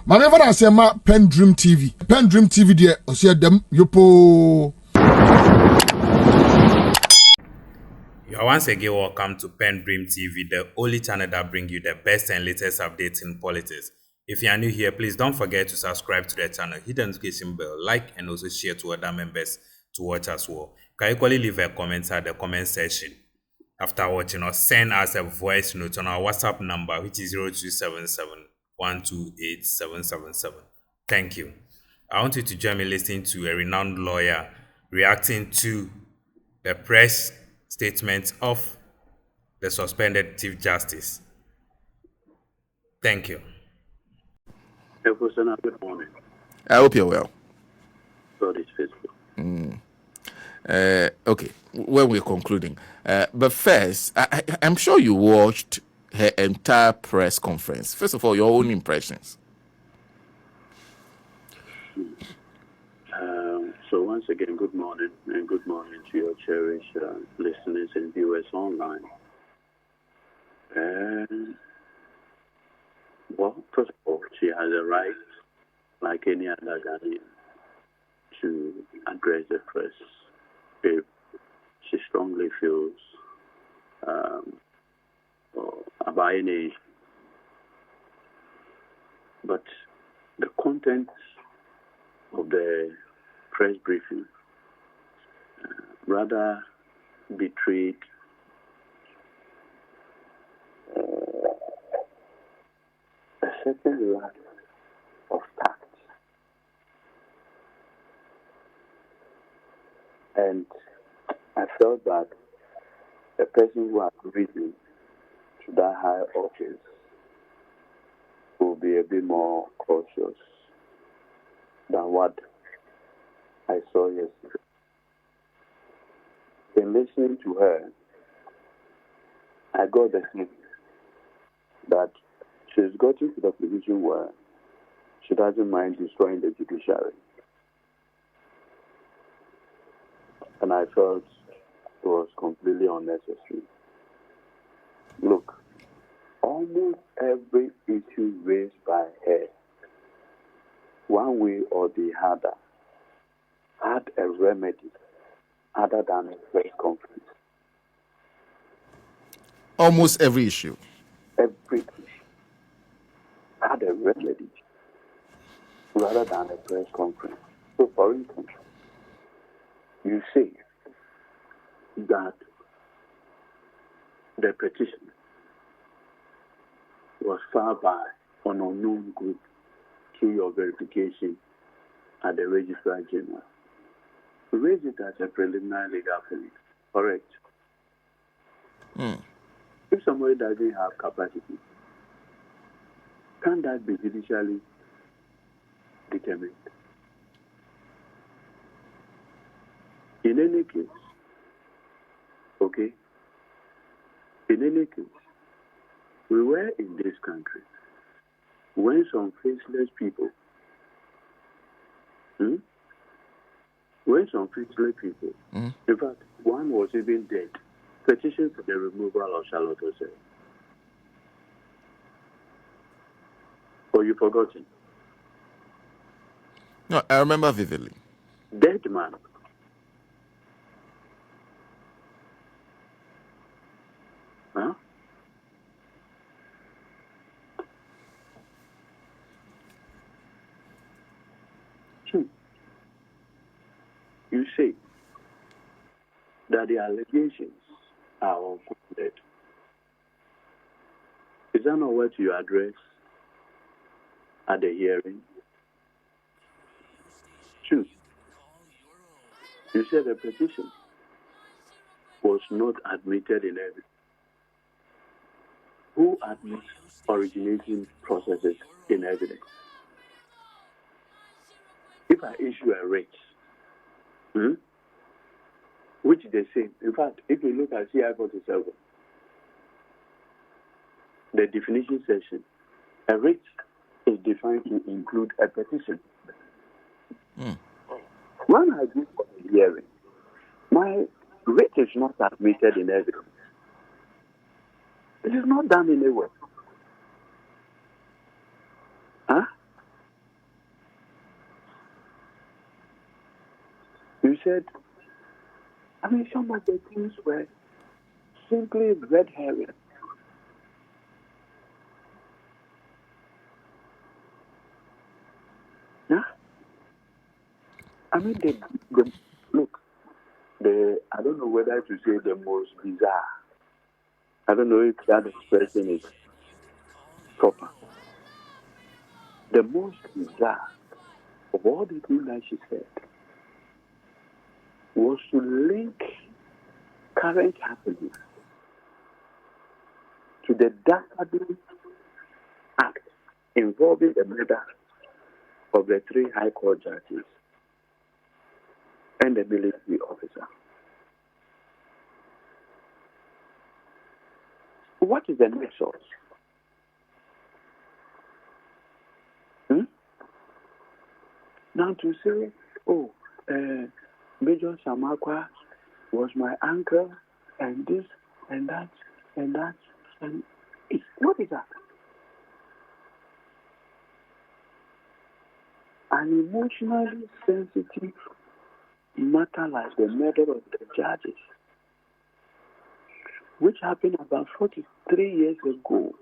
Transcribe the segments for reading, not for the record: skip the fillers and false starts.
Maneva na sema PENDREAM TV. PENDREAM TV de osia dem yopo. You are once again welcome to PENDREAM TV, the only channel that brings you the best and latest updates in politics. If you are new here, please don't forget to subscribe to the channel, hit the notification bell, like, and also share to other members to watch as well. You can equally leave a comment at the comment section after watching, or send us a voice note on our WhatsApp number, which is 0277 128 777. Thank you. I want you to join me listening to a renowned lawyer reacting to the press statement of the suspended Chief Justice. Thank you. Good morning. I hope you're well. God is faithful. Okay, when we're concluding. But first, I'm sure you watched her entire press conference. First of all, your own impressions. So once again, good morning, and good morning to your cherished listeners and viewers online. Well, first of all, she has a right, like any other Ghanaian, to address the press if she strongly feels about any issue. But the content of the press briefing rather betrayed a certain lack of tact. And I felt that a person who has risen to that high office will be a bit more cautious than what I saw yesterday. In listening to her, I got the sense that she's gotten to the position where she doesn't mind destroying the judiciary. And I felt it was completely unnecessary. Look, almost every issue raised by her, one way or the other, had a remedy other than a press conference. Almost every issue. Every issue had a remedy rather than a press conference. So, for instance, you say that the petition was filed by an unknown group through your verification at the Registrar General. Raise it as a preliminary legal police, correct? If somebody doesn't have capacity, can that be judicially determined? In any case, okay? In any case, we were in this country when some faceless people, in fact, one was even dead, petitioned for the removal of Charlotte Hosea. Or you forgotten? No, I remember vividly. Dead man. Huh? You say that the allegations are unfounded. Is that not what you address at the hearing? Choose. You said the petition was not admitted in evidence. Who admits originating processes in evidence? If I issue a writ, which they say, in fact, if you look at CI 47, the definition section, a writ is defined to include a petition. When I do a hearing, my writ is not admitted in evidence. It is not done in a way. said, I mean, some of the things were simply red herring. Yeah? I mean, look, I don't know whether to say the most bizarre. I don't know if that expression is proper. The most bizarre of all the things that she said was to link current happenings to the dastardly act involving the murder of the 3 High Court judges and the military officer. What is the next source? Now to say, Major Samakwa was my uncle, and this, and that, and that, and what is that? An emotionally sensitive matter like the murder of the judges, which happened about 43 years ago.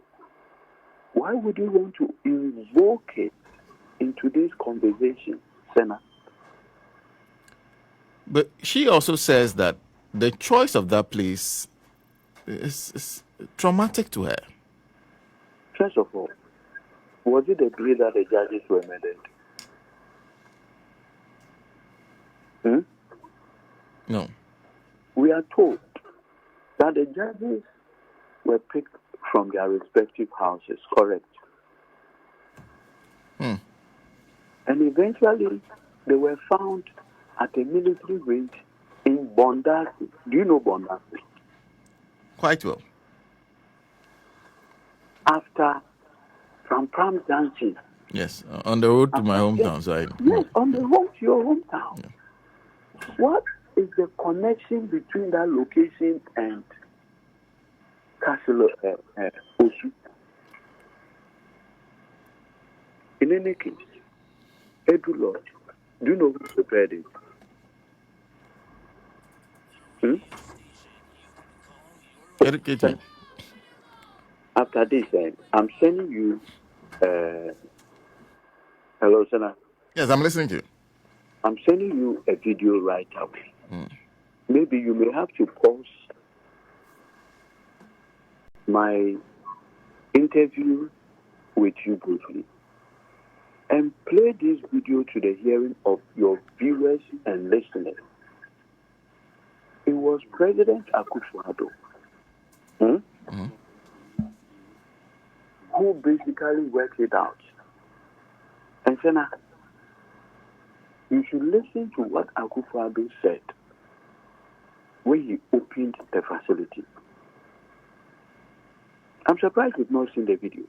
Why would you want to invoke it in today's conversation, Senna? But she also says that the choice of that place is traumatic to her. First of all, was it agreed that the judges were murdered? No. We are told that the judges were picked from their respective houses, correct? And eventually, they were found at a military range in Bondasi. Do you know Bondasi? Quite well. After from Pram Junction. Yes, on the road to my hometown. So Yes, on the road to your hometown. Yeah. What is the connection between that location and Castle Osu? In any case, Edudzi Lodge, do you know who prepared it? Educate me. After this, I'm sending you. Hello, Senna. Yes, I'm listening to you. I'm sending you a video right away. Maybe you may have to pause my interview with you briefly and play this video to the hearing of your viewers and listeners. It was President Akufo-Addo who basically worked it out. And Senna, you should listen to what Akufo-Addo said when he opened the facility. I'm surprised you've not seen the video.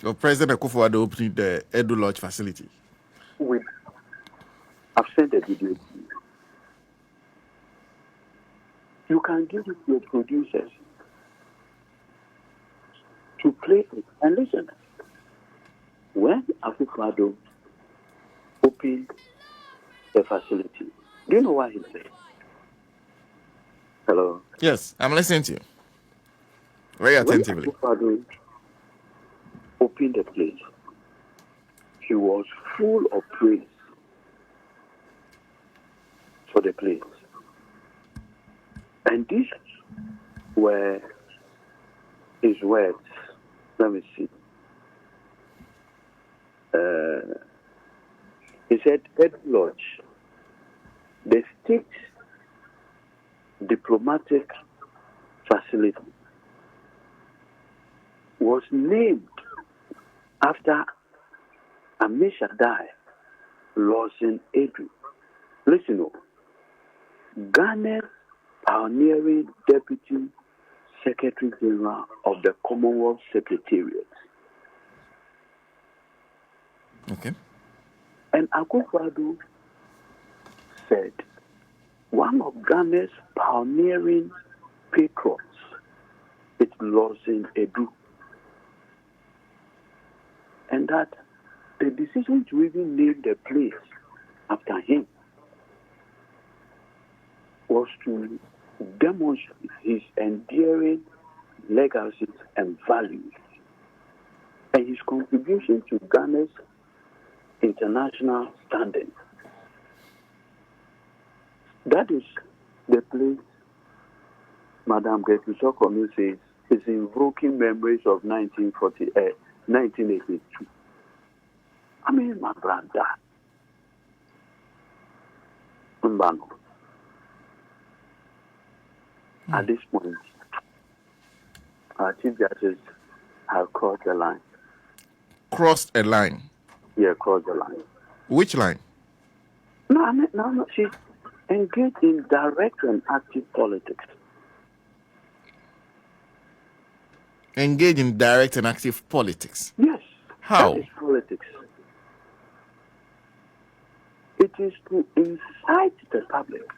So President Akufo-Addo opened the Edudzi Lodge facility. I've sent the video to you. You can give it to your producers to play it. And listen, when Akufo-Addo opened the facility, do you know what he said? Hello? Yes, I'm listening to you. Very attentively. When Akufo-Addo opened the place, he was full of praise for the place. And these were his words. Let me see. He said, Edudzi Lodge, the state diplomatic facility, was named after Amishadai Lawson Edu. Listen up. Ghana's pioneering Deputy Secretary General of the Commonwealth Secretariat. Okay. And Akufo-Addo said, one of Ghana's pioneering patrons is Lawson Edu. And that the decision to even name the place after him was to demonstrate his enduring legacies and values and his contribution to Ghana's international standing. That is the place Madame Gertrude says is invoking memories of 1982. I mean, my brother. Mbano. At this point, our chief judges have crossed the line. Crossed a line. Yeah, crossed the line. Which line? No. She's engaged in direct and active politics. Engage in direct and active politics. Yes. How? That is politics. It is to incite the public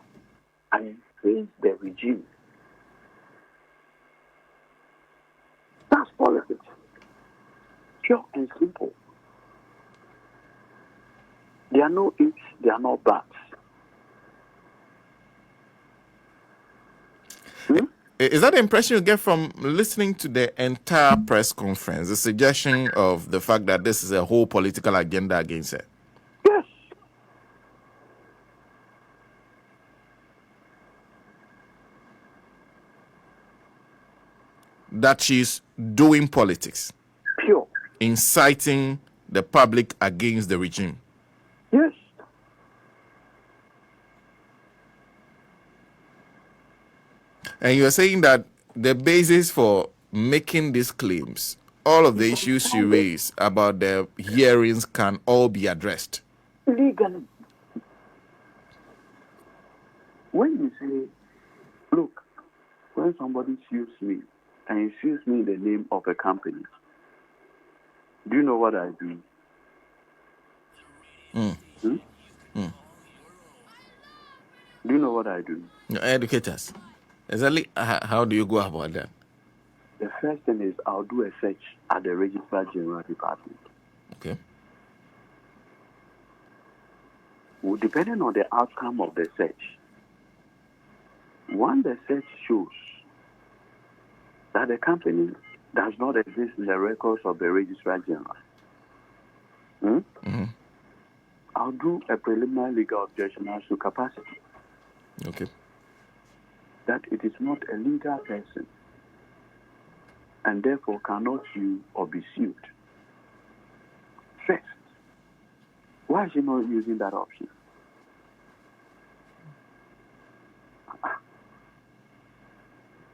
against the regime. That's politics. Pure and simple. There are no ifs, there are no buts. Is that the impression you get from listening to the entire press conference? The suggestion of the fact that this is a whole political agenda against her? Yes. That she's doing politics. Pure. Inciting the public against the regime. Yes. And you're saying that the basis for making these claims, all of the issues she raised about the hearings can all be addressed. Legally. When you say, look, when somebody sues me, and he sues me in the name of a company, do you know what I do? Do you know what I do? Educate us. Exactly how do you go about that? The first thing is I'll do a search at the Registrar General Department. Okay. Well, depending on the outcome of the search, when the search shows that the company does not exist in the records of the Registrar General, I'll do a preliminary legal objection as to capacity. Okay. That it is not a legal person and therefore cannot sue or be sued. First, why is she not using that option?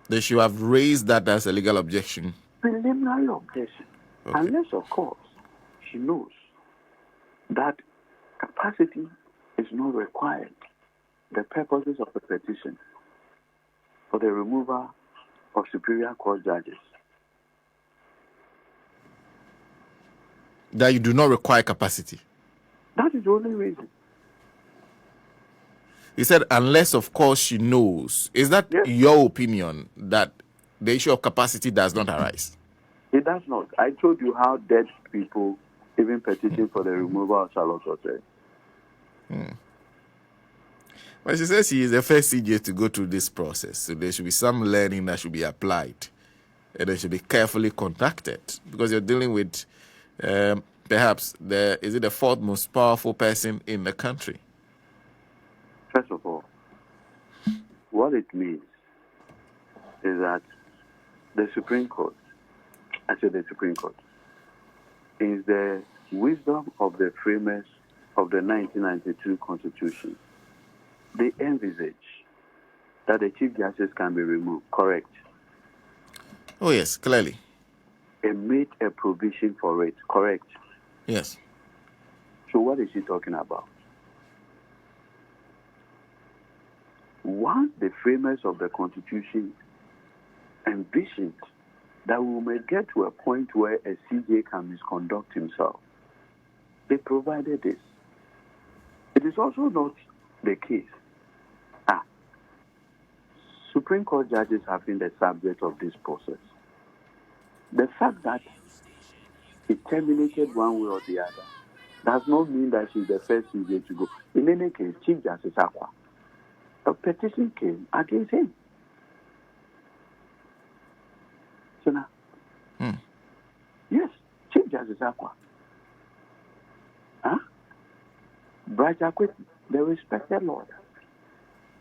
They should have raised that as a legal objection. Preliminary objection. Okay. Unless, of course, she knows that capacity is not required. The purposes of the petition for the removal of Superior Court judges. That you do not require capacity. That is the only reason. He said, unless, of course, she knows. Is that your opinion that the issue of capacity does not arise? It does not. I told you how dead people even petition for the removal of Charlotte Hotel. But she says she is the first CJ to go through this process. So there should be some learning that should be applied. And they should be carefully conducted. Because you're dealing with perhaps the fourth most powerful person in the country. First of all, what it means is that the Supreme Court, is the wisdom of the framers of the 1992 Constitution. They envisage that the Chief Justice can be removed, correct? Oh, yes, clearly. And made a provision for it, correct? Yes. So what is she talking about? Once the framers of the Constitution envisioned that we may get to a point where a CJ can misconduct himself, they provided this. It is also not the case. Supreme Court judges have been the subject of this process. The fact that it terminated one way or the other does not mean that she's the first CJ to go. In any case, Chief Justice Akwa, a petition came against him. So now, yes, Chief Justice Akwa. Bright Akweti, the respected lawyer,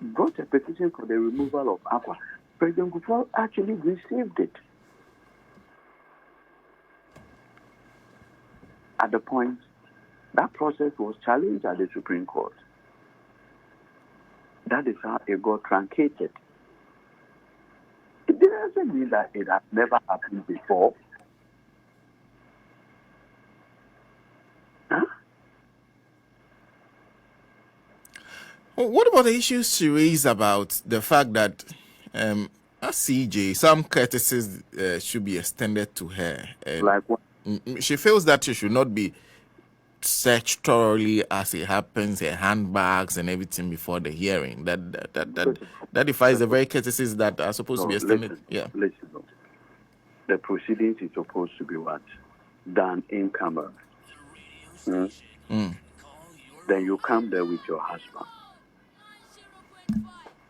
brought a petition for the removal of Akwa. President Kufuor actually received it. At the point, that process was challenged at the Supreme Court. That is how it got truncated. It doesn't mean that it has never happened before. What about the issues she raised about the fact that as CJ, some courtesies should be extended to her? Like what? She feels that she should not be searched thoroughly as it happens, her handbags and everything before the hearing. That defies the very courtesies that are supposed to be extended. Listen. The proceedings is supposed to be what? Done in camera. Then you come there with your husband.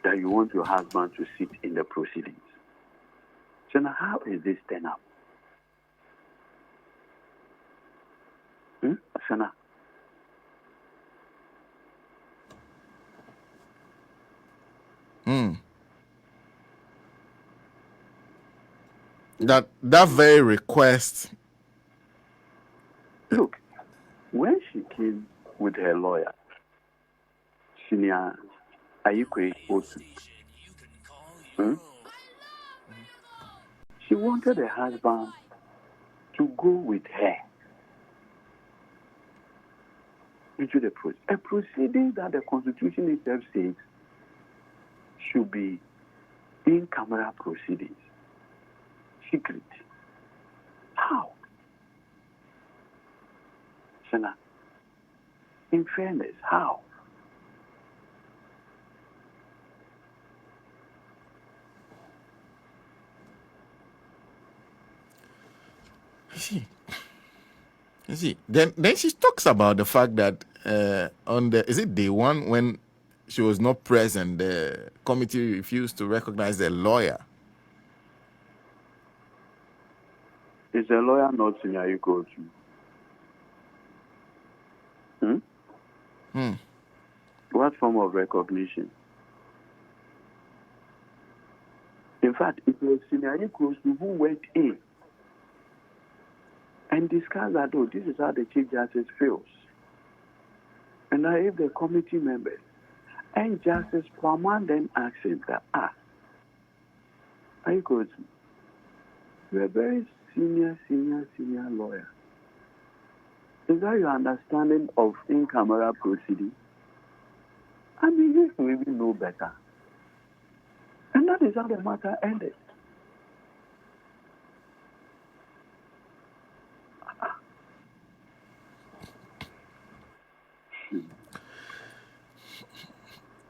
That you want your husband to sit in the proceedings. So now how is this turn up? So now, that very request. Look, when she came with her lawyer, Senior Ayikwe Otu, she wanted her husband to go with her into the process. A proceeding that the Constitution itself says should be in camera proceedings. Secret. How? Shana, in fairness, how? You see, then she talks about the fact that on the day one when she was not present, the committee refused to recognize the lawyer. Is the lawyer not senior you go to? What form of recognition? In fact, it was senior close to who went in and discussed that, oh, this is how the Chief Justice feels. And now if the committee members and Justice Plaman then asked him that, are you good? You're a very senior lawyer. Is that your understanding of in-camera proceedings? I mean, you should even know better. And that is how the matter ended.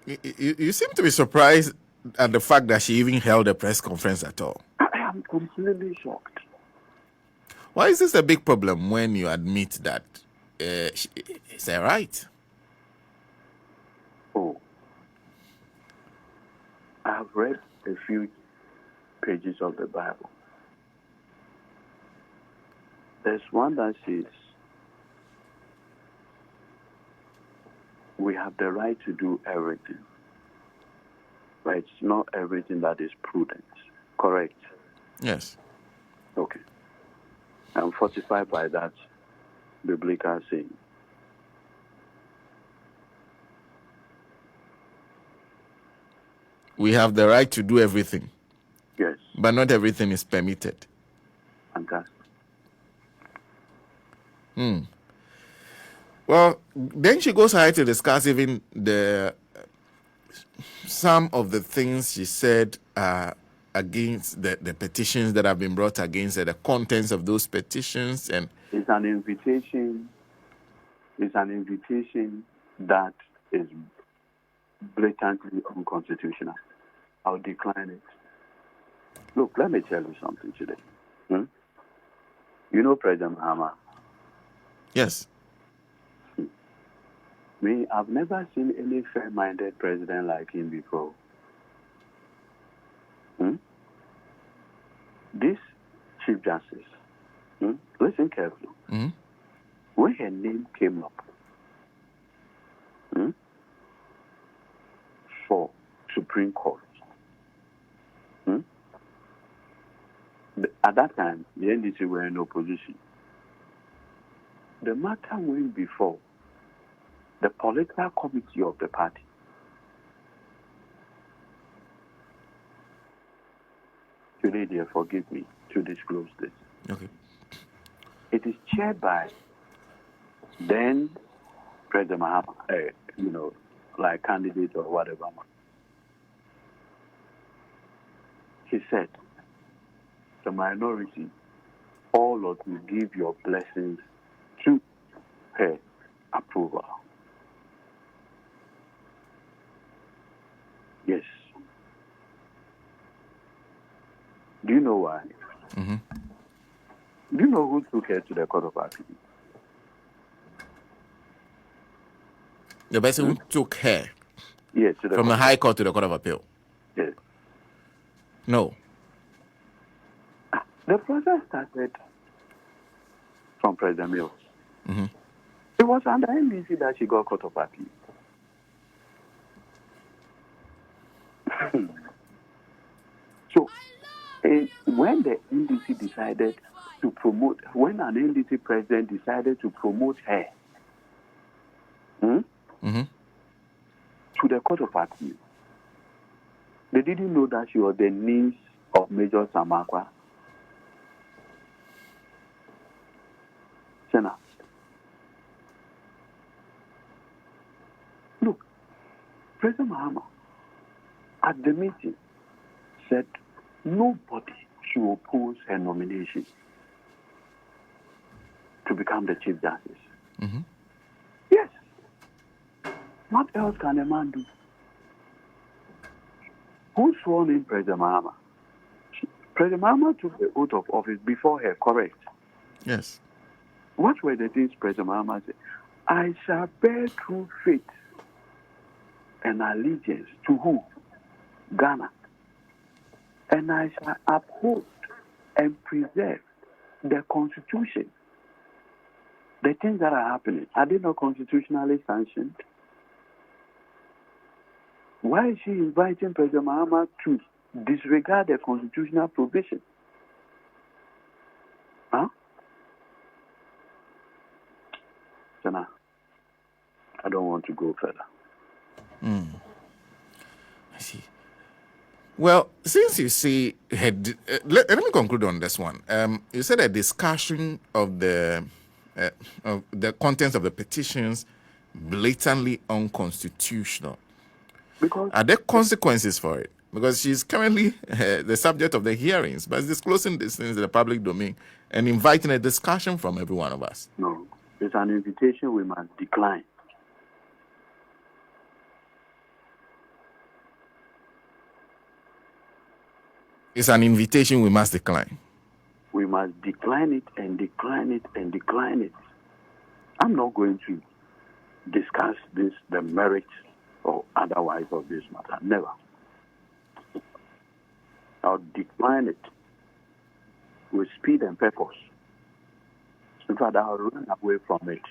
You seem to be surprised at the fact that she even held a press conference at all. I am completely shocked. Why is this a big problem when you admit that it's a right? Oh, I have read a few pages of the Bible. There's one that says, we have the right to do everything, but it's not everything that is prudent. Correct? Yes. Okay. I'm fortified by that biblical saying. We have the right to do everything. Yes. But not everything is permitted. Fantastic. Well, then she goes ahead to discuss even some of the things she said against the petitions that have been brought against her, the contents of those petitions. And it's an invitation that is blatantly unconstitutional. I'll decline it. Look, let me tell you something today. You know President Mahama? yes. Me, I've never seen any fair-minded president like him before. This Chief Justice, listen carefully. When her name came up for Supreme Court, at that time, the NDC were in opposition. The matter went before the political committee of the party. Today, dear, forgive me to disclose this. Okay. It is chaired by then President Mahama, like candidate or whatever. He said, the minority, all of you give your blessings to her approval. Yes. Do you know why? Do you know who took her to the Court of Appeal? The person who took her Yes, from the High Court to the Court of Appeal? Yes. No. The process started from President Mills. It was under NDC that she got Court of Appeal. So, when the NDC decided to promote, when an NDC president decided to promote her to the Court of Appeal, they didn't know that she was the niece of Major Samakwa. Senna. Look, President Mahama at the meeting said nobody should oppose her nomination to become the Chief Justice. Yes. What else can a man do? Who sworn in President Mahama? President Mahama took the oath of office before her, correct? Yes. What were the things President Mahama said? I shall bear true faith and allegiance to who? Ghana. And I shall uphold and preserve the Constitution. The things that are happening, are they not constitutionally sanctioned? Why is she inviting President Mahama to disregard the constitutional provision? Huh? Sana, I don't want to go further. I see. Well, since you see, let me conclude on this one. You said a discussion of the contents of the petitions blatantly unconstitutional. Because Are there consequences for it? Because she's currently the subject of the hearings, but disclosing these things in the public domain and inviting a discussion from every one of us. no, it's an invitation we must decline. It's an invitation we must decline. We must decline it and decline it and decline it. I'm not going to discuss the merits or otherwise of this matter. Never. I'll decline it with speed and purpose. In fact, I'll run away from it.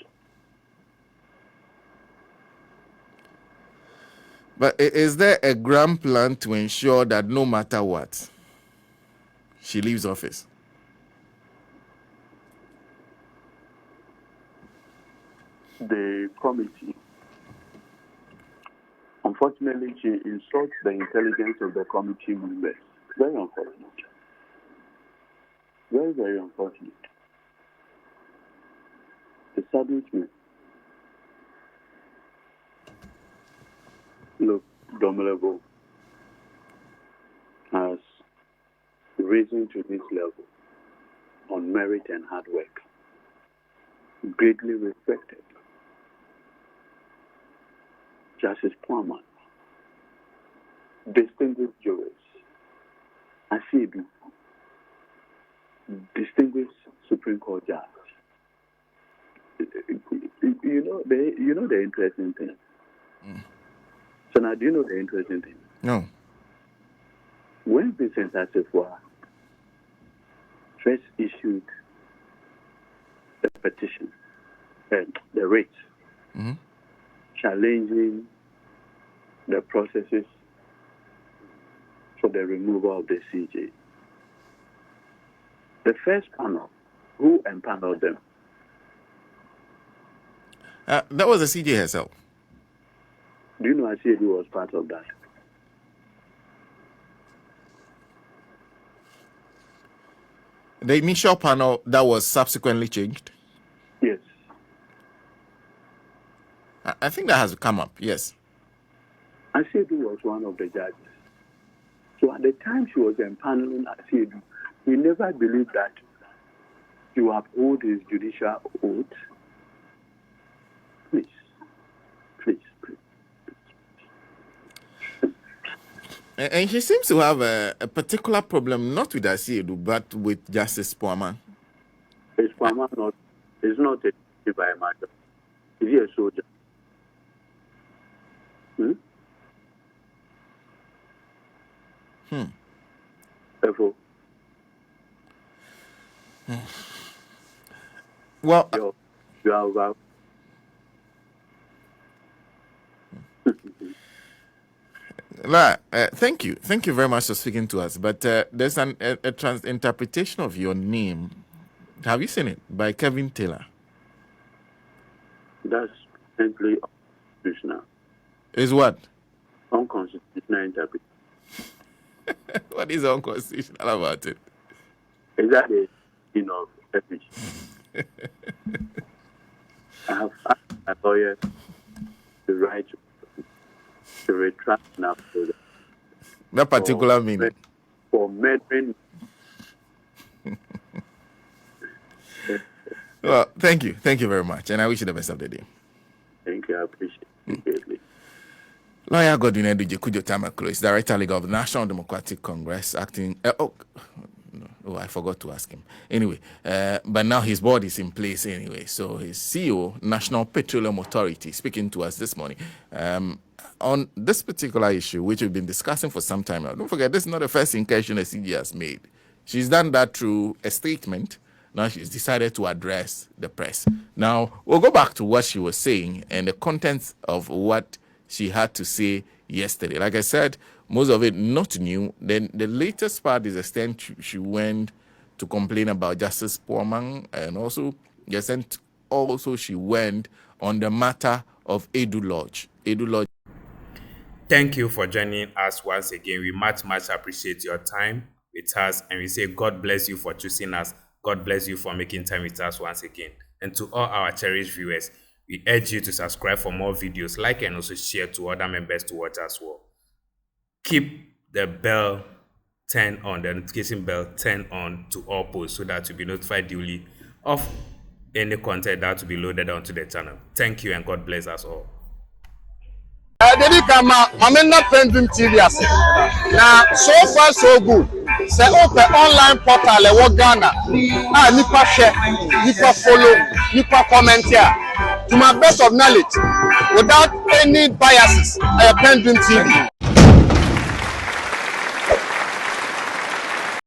But is there a grand plan to ensure that no matter what, she leaves office? The committee, unfortunately, she insults the intelligence of the committee members. Very unfortunate. Very, very unfortunate. It saddens me. Look, Domelebo has risen to this level on merit and hard work. Greatly respected. Justice Plummer, distinguished jurors, Asibi, distinguished Supreme Court judge. you know the interesting thing. So now, do you know the interesting thing? No. When Vincent Assefuah first issued the petition, the writ, challenging the processes for the removal of the CJ, the first panel, who empaneled them? That was the CJ herself. Do you know Asiedu was part of that? The initial panel that was subsequently changed? Yes. I think that has come up, yes. Asiedu was one of the judges. So at the time she was empaneling Asiedu, we never believed that he would uphold his judicial oath. Please. And she seems to have a particular problem, not with Asiedu, but with Justice Poaman. Is Poaman is not a by matter. Is he a soldier? Therefore, well, you are over. Thank you very much for speaking to us. But there's an interpretation of your name. Have you seen it by Kevin Taylor? That's simply unconstitutional. Is what? Unconstitutional interpretation. What is unconstitutional about it? Is that of epic? I have asked a lawyer to write to retract now that particular meaning for murdering. Well, thank you very much, and I wish you the best of the day. Thank you, I appreciate it greatly. Lawyer Godwin Edudzi Kujotamaklo is Director Legal of the National Democratic Congress, acting. I forgot to ask him. Anyway, but now his board is in place anyway. So his CEO, National Petroleum Authority, speaking to us this morning on this particular issue, which we've been discussing for some time now. Don't forget, this is not the first incursion a CG has made. She's done that through a statement. Now she's decided to address the press. Now, we'll go back to what she was saying and the contents of what she had to say yesterday. Like I said, most of it not new. Then the latest part is the extent she went to complain about Justice Poaman, and also the extent also she went on the matter of Edudzi. Thank you for joining us once again. We much appreciate your time with us, and we say God bless you for choosing us. God bless you for making time with us once again. And to all our cherished viewers, we urge you to subscribe for more videos, like and also share to other members to watch as well. Keep the bell turned on, the notification bell turned on to all posts so that you'll be notified duly of any content that will be loaded onto the channel. Thank you and God bless us all. Dedi kama amena PENDREAM TV ase. Now so far so good. Say open online portal e wo Ghana. Nipa share, nipa follow, nipa comment here. To my best of knowledge, without any biases, PENDREAM TV.